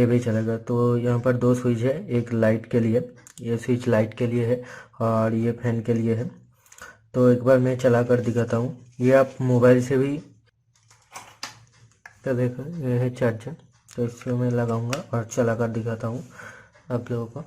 भी चलेगा। तो यहाँ पर दो स्विच है, एक लाइट के लिए, ये स्विच लाइट के लिए है और ये फैन के लिए है। तो एक बार मैं चला कर दिखाता हूँ। ये आप मोबाइल से भी, तो देखो ये है चार्जर, तो इसको मैं लगाऊंगा और चला कर दिखाता हूँ आप लोगों को।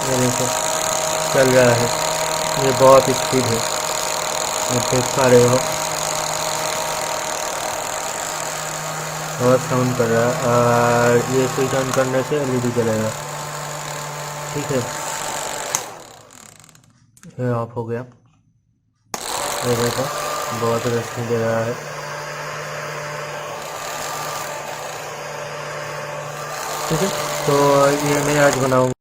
ये देखो चल रहा है, ये बहुत स्पीड है, आप देख पा रहे हो, बहुत साउंड कर रहा है। और ये स्विच ऑन करने से एलईडी जलेगा। ठीक है, ये ऑफ हो गया। ये देखो बहुत रोशनी दे रहा है। ठीक है, तो ये मैं आज बनाऊंगा।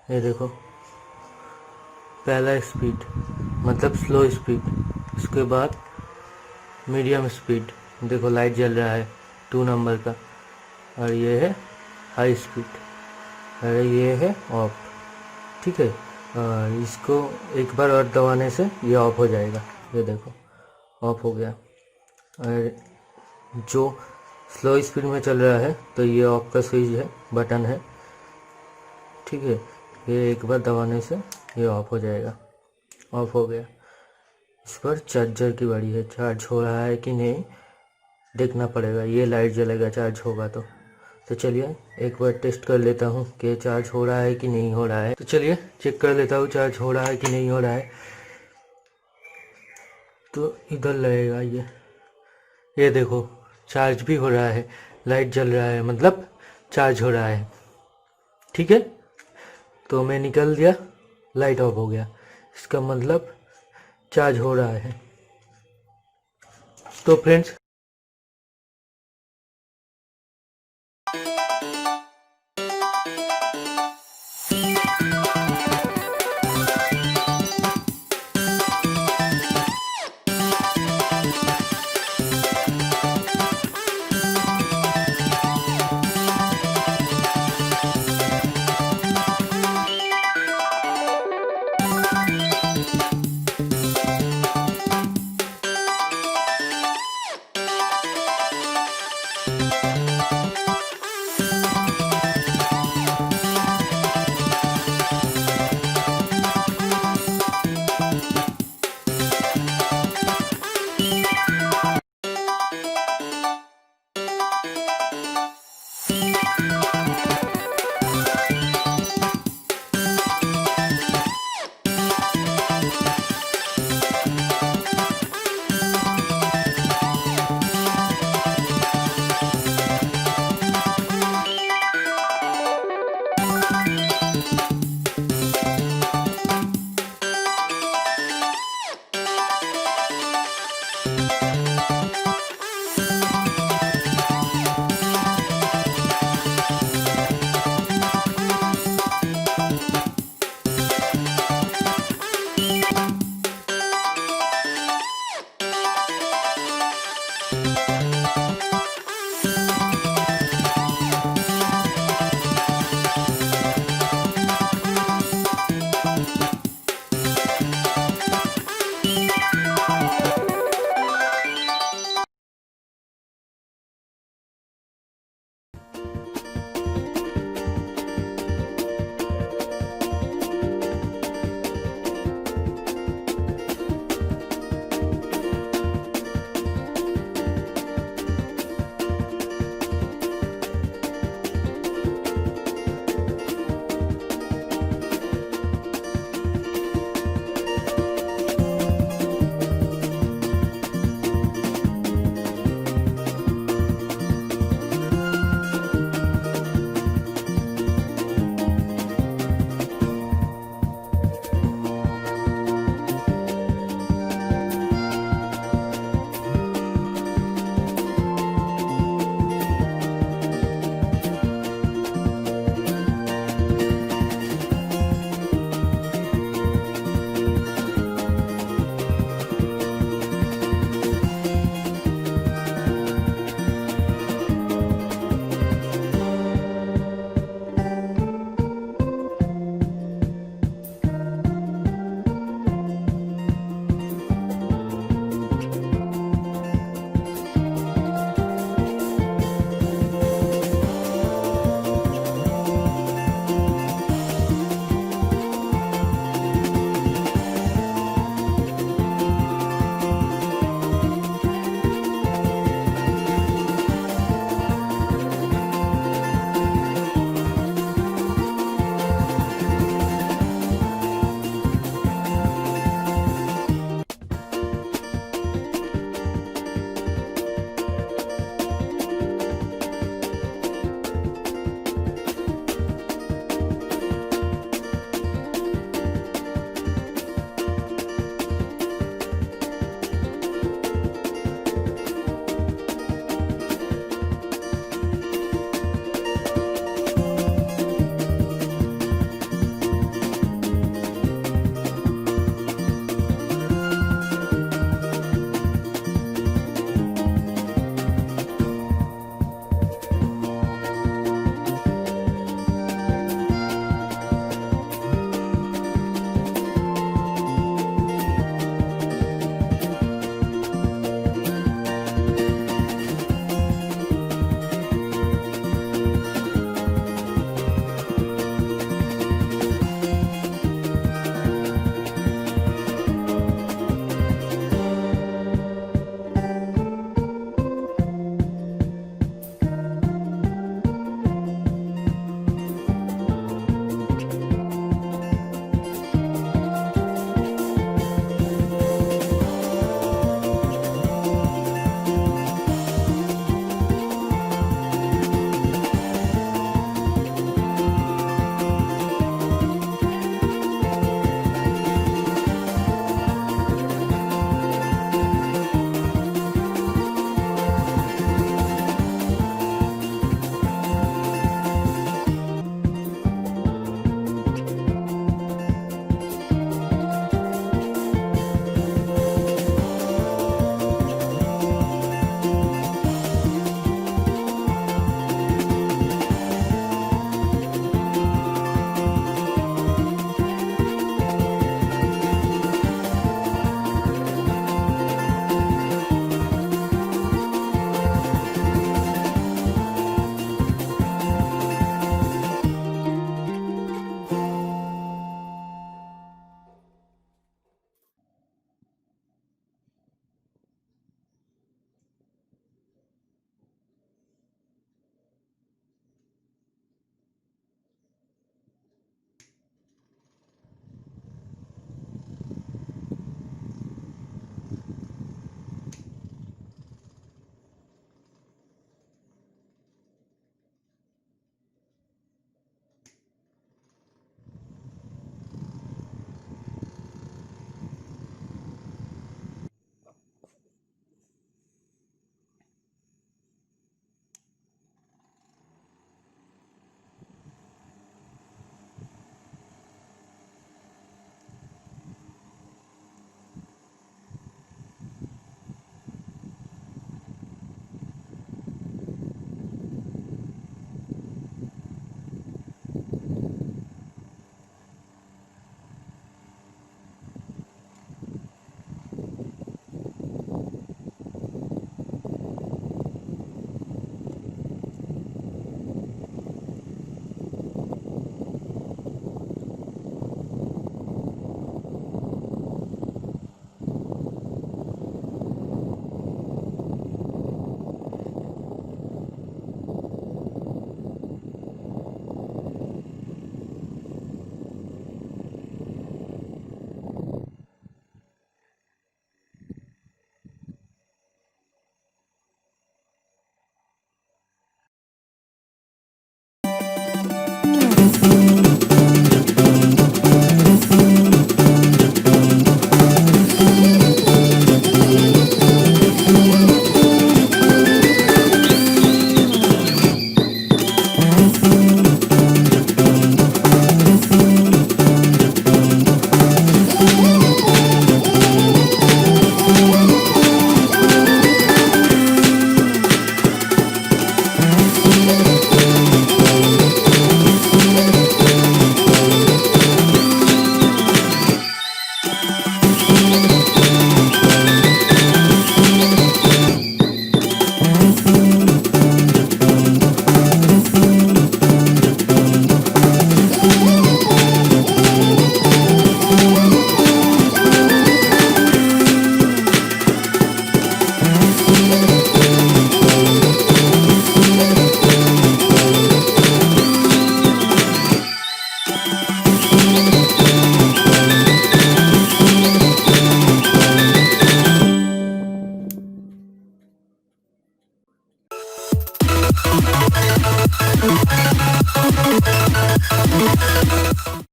ये देखो, पहला स्पीड मतलब स्लो स्पीड, उसके बाद मीडियम स्पीड, देखो लाइट जल रहा है 2 नंबर का, और ये है हाई स्पीड, और ये है ऑफ। ठीक है, इसको एक बार और दबाने से ये ऑफ हो जाएगा। ये देखो ऑफ हो गया। और जो स्लो स्पीड में चल रहा है तो ये ऑफ का स्विच है, बटन है। ठीक है, ये एक बार दबाने से ये ऑफ हो जाएगा। ऑफ हो गया। इस पर चार्जर की बारी है, चार्ज हो रहा है कि नहीं देखना पड़ेगा, ये लाइट जलेगा चार्ज होगा तो चलिए एक बार टेस्ट कर लेता हूँ कि चार्ज हो रहा है कि नहीं हो रहा है। तो चलिए चेक कर लेता हूँ चार्ज हो रहा है कि नहीं हो रहा है। तो इधर लगेगा ये देखो चार्ज भी हो रहा है, लाइट जल रहा है, मतलब चार्ज हो रहा है। ठीक है, तो मैं निकल दिया, लाइट ऑफ हो गया, इसका मतलब चार्ज हो रहा है। तो फ्रेंड्स,